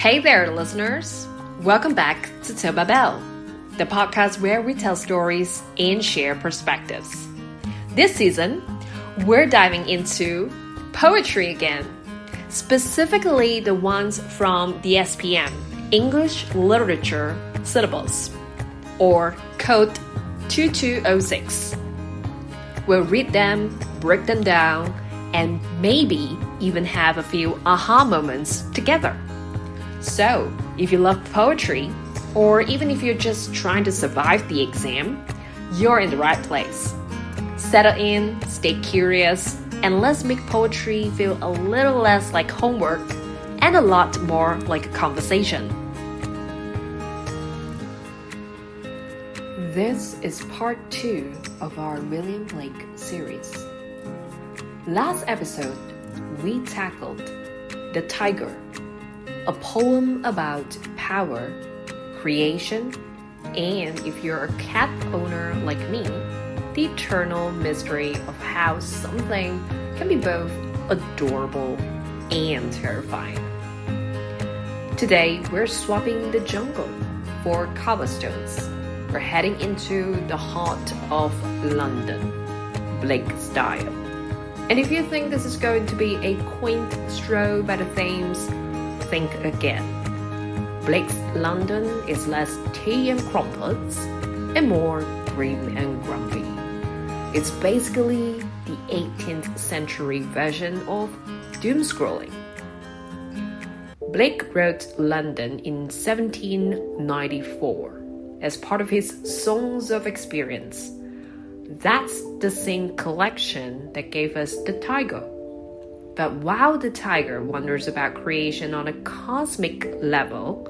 Hey there, listeners! Welcome back to Tell by Bell, the podcast where we tell stories and share perspectives. This season, we're diving into poetry again, specifically the ones from the SPM, English Literature Syllabus, or Code 2206. We'll read them, break them down, and maybe even have a few aha moments together. So, if you love poetry, or even if you're just trying to survive the exam, you're in the right place. Settle in, stay curious, and let's make poetry feel a little less like homework and a lot more like a conversation. This is part 2 of our William Blake series. Last episode, we tackled The Tiger, a poem about power, creation, and if you're a cat owner like me, the eternal mystery of how something can be both adorable and terrifying. Today, we're swapping the jungle for cobblestones. We're heading into the heart of London, Blake style. And if you think this is going to be a quaint stroll by the Thames, think again. Blake's London is less tea and crumpets and more grim and grumpy. It's basically the 18th century version of doom-scrolling. Blake wrote London in 1794 as part of his Songs of Experience. That's the same collection that gave us The Tiger. But while The Tiger wonders about creation on a cosmic level,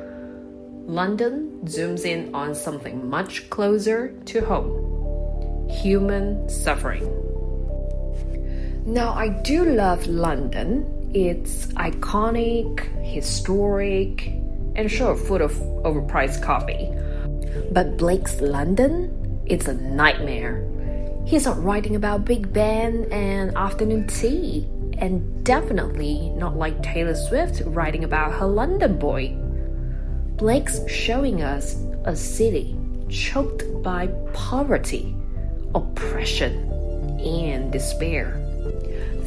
London zooms in on something much closer to home: human suffering. Now, I do love London. It's iconic, historic, and sure, full of overpriced coffee. But Blake's London, it's a nightmare. He's not writing about Big Ben and afternoon tea, and definitely not like Taylor Swift writing about her London boy. Blake's showing us a city choked by poverty, oppression, and despair.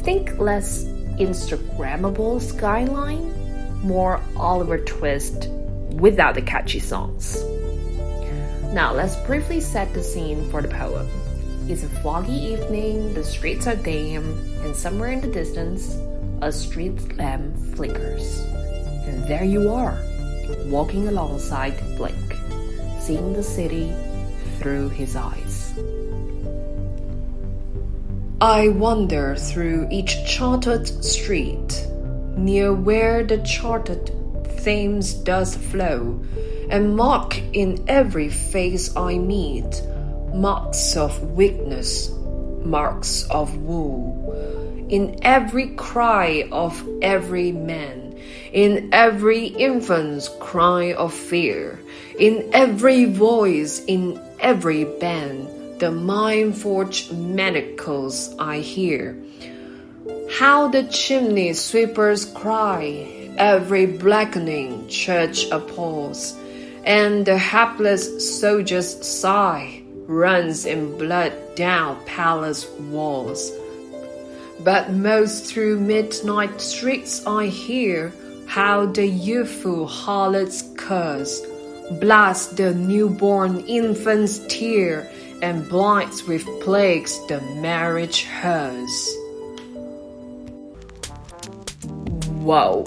Think less Instagrammable skyline, more Oliver Twist without the catchy songs. Now let's briefly set the scene for the poem. It's a foggy evening, the streets are dim, and somewhere in the distance, a street lamp flickers. And there you are, walking alongside Blake, seeing the city through his eyes. I wander through each charted street, near where the charted Thames does flow, and mark in every face I meet marks of weakness, marks of woe. In every cry of every man, in every infant's cry of fear, in every voice, in every band, the mind-forged manacles I hear. How the chimney sweepers cry, every blackening church appalls, and the hapless soldier's sigh runs in blood down palace walls. But most through midnight streets I hear how the youthful harlot's curse blasts the newborn infant's tear and blinds with plagues the marriage hearse. Whoa,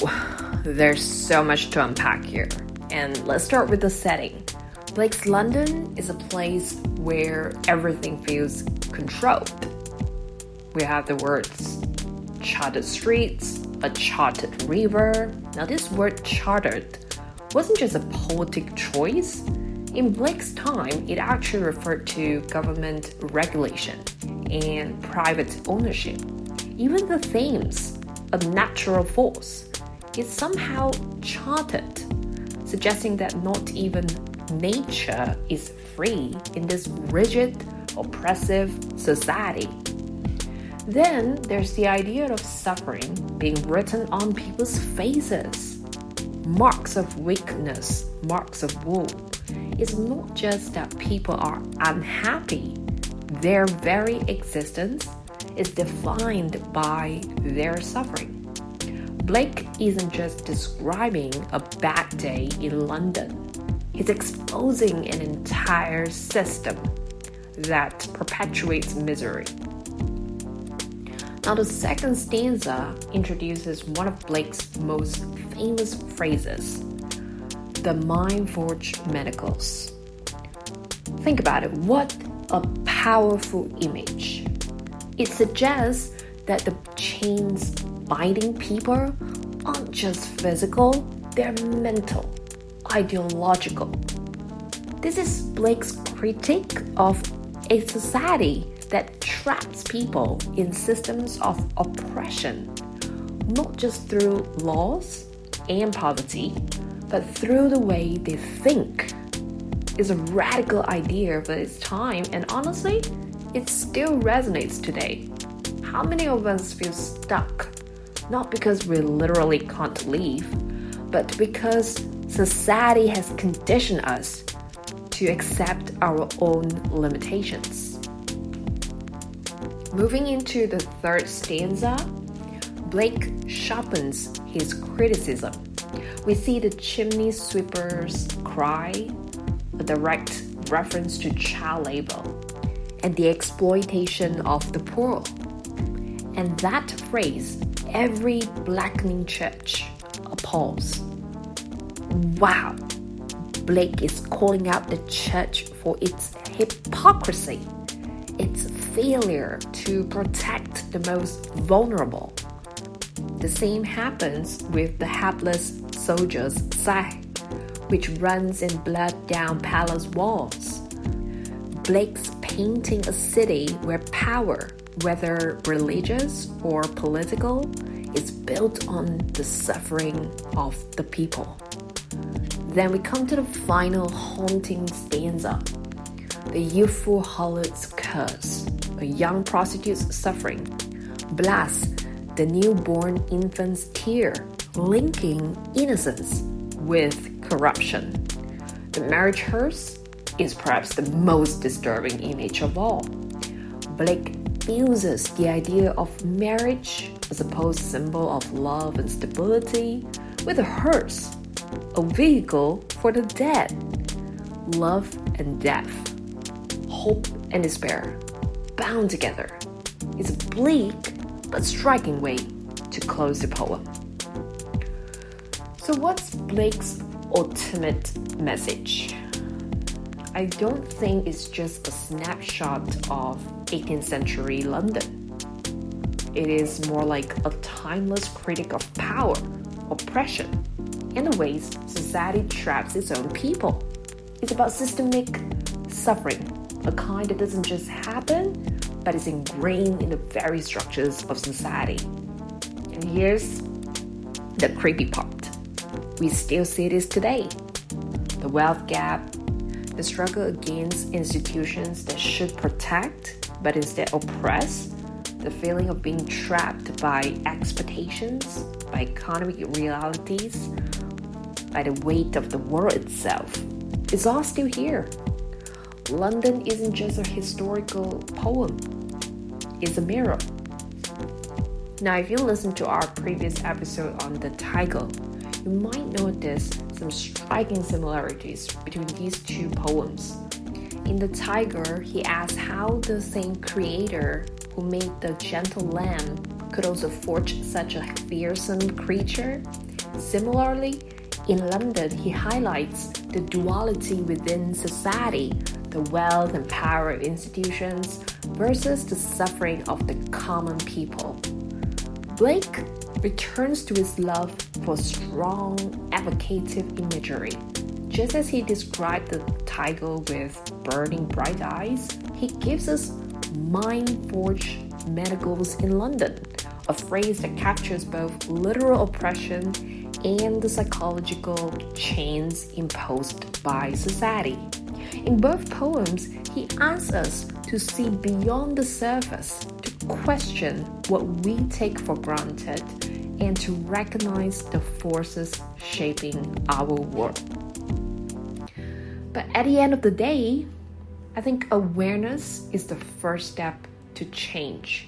there's so much to unpack here. And let's start with the setting. Blake's London is a place where everything feels controlled. We have the words charted streets, a charted river. Now this word chartered wasn't just a poetic choice. In Blake's time, it actually referred to government regulation and private ownership. Even the Thames, a natural force, is somehow charted, suggesting that not even nature is free in this rigid, oppressive society. Then there's the idea of suffering being written on people's faces. marks of weakness, marks of woe. It's not just that people are unhappy. Their very existence is defined by their suffering. Blake isn't just describing a bad day in London. He's exposing an entire system that perpetuates misery. Now, the second stanza introduces one of Blake's most famous phrases, the mind-forged manacles. Think about it, what a powerful image. It suggests that the chains binding people aren't just physical, they're mental, ideological. This is Blake's critique of a society that traps people in systems of oppression, not just through laws and poverty, but through the way they think. It's a radical idea for its time, and honestly, it still resonates today. How many of us feel stuck? Not because we literally can't leave, but because society has conditioned us to accept our own limitations. Moving into the third stanza, Blake sharpens his criticism. We see the chimney sweeper's cry, a direct reference to child labor, and the exploitation of the poor. And that phrase, every blackening church, appalls. Wow! Blake is calling out the church for its hypocrisy, its failure to protect the most vulnerable. The same happens with the hapless soldier's sigh, which runs in blood down palace walls. Blake's painting a city where power, whether religious or political, is built on the suffering of the people. Then we come to the final haunting stanza, the youthful harlot's curse, a young prostitute's suffering. Bless the newborn infant's tear, linking innocence with corruption. The marriage hearse is perhaps the most disturbing image of all. Blake fuses the idea of marriage, a supposed symbol of love and stability, with a hearse, a vehicle for the dead. Love and death, hope and despair, bound together. It's a bleak but striking way to close the poem. So what's Blake's ultimate message? I don't think it's just a snapshot of 18th century London. It is more like a timeless critic of power, oppression, and the ways society traps its own people. It's about systemic suffering, a kind that doesn't just happen, but is ingrained in the very structures of society. And here's the creepy part. We still see this today. The wealth gap, the struggle against institutions that should protect but instead oppress, the feeling of being trapped by expectations, by economic realities, by the weight of the world itself. It's all still here. London isn't just a historical poem, it's a mirror. Now, if you listen to our previous episode on the tiger, you might notice some striking similarities between these two poems. In the tiger, he asks how the same creator who made the gentle lamb could also forge such a fearsome creature. Similarly, in London, he highlights the duality within society, the wealth and power of institutions versus the suffering of the common people. Blake returns to his love for strong, evocative imagery. Just as he described the tiger with burning bright eyes, he gives us mind-forged manacles in London, a phrase that captures both literal oppression and the psychological chains imposed by society. In both poems, he asks us to see beyond the surface, to question what we take for granted, and to recognize the forces shaping our world. But at the end of the day, I think awareness is the first step to change.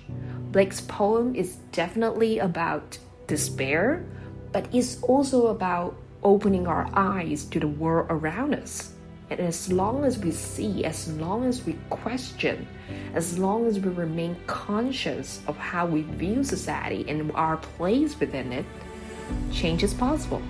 Blake's poem is definitely about despair, but it's also about opening our eyes to the world around us. And as long as we see, as long as we question, as long as we remain conscious of how we view society and our place within it, change is possible.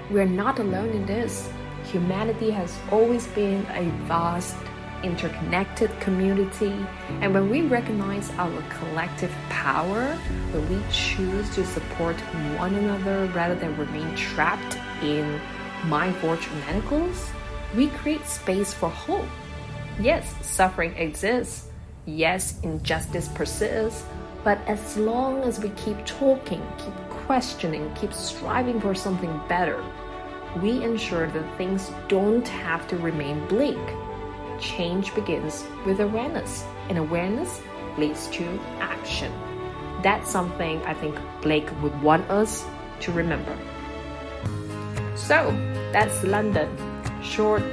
We're not alone in this. Humanity has always been a vast, interconnected community, and when we recognize our collective power, when we choose to support one another rather than remain trapped in mind-forged manacles, we create space for hope. Yes, suffering exists. Yes, injustice persists. But as long as we keep talking, keep questioning, keep striving for something better, we ensure that things don't have to remain bleak. Change begins with awareness, and awareness leads to action. That's something I think Blake would want us to remember. So, that's London. Short,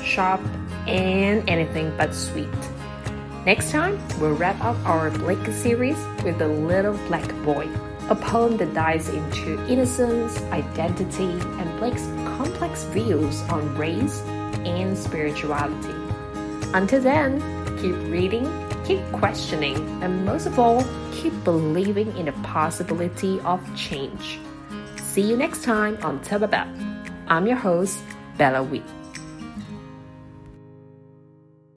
sharp, and anything but sweet. Next time, we'll wrap up our Blake series with The Little Black Boy, a poem that dives into innocence, identity, and Blake's complex views on race and spirituality. Until then, keep reading, keep questioning, and most of all, keep believing in the possibility of change. See you next time on Tell About. I'm your host, Bella Wee.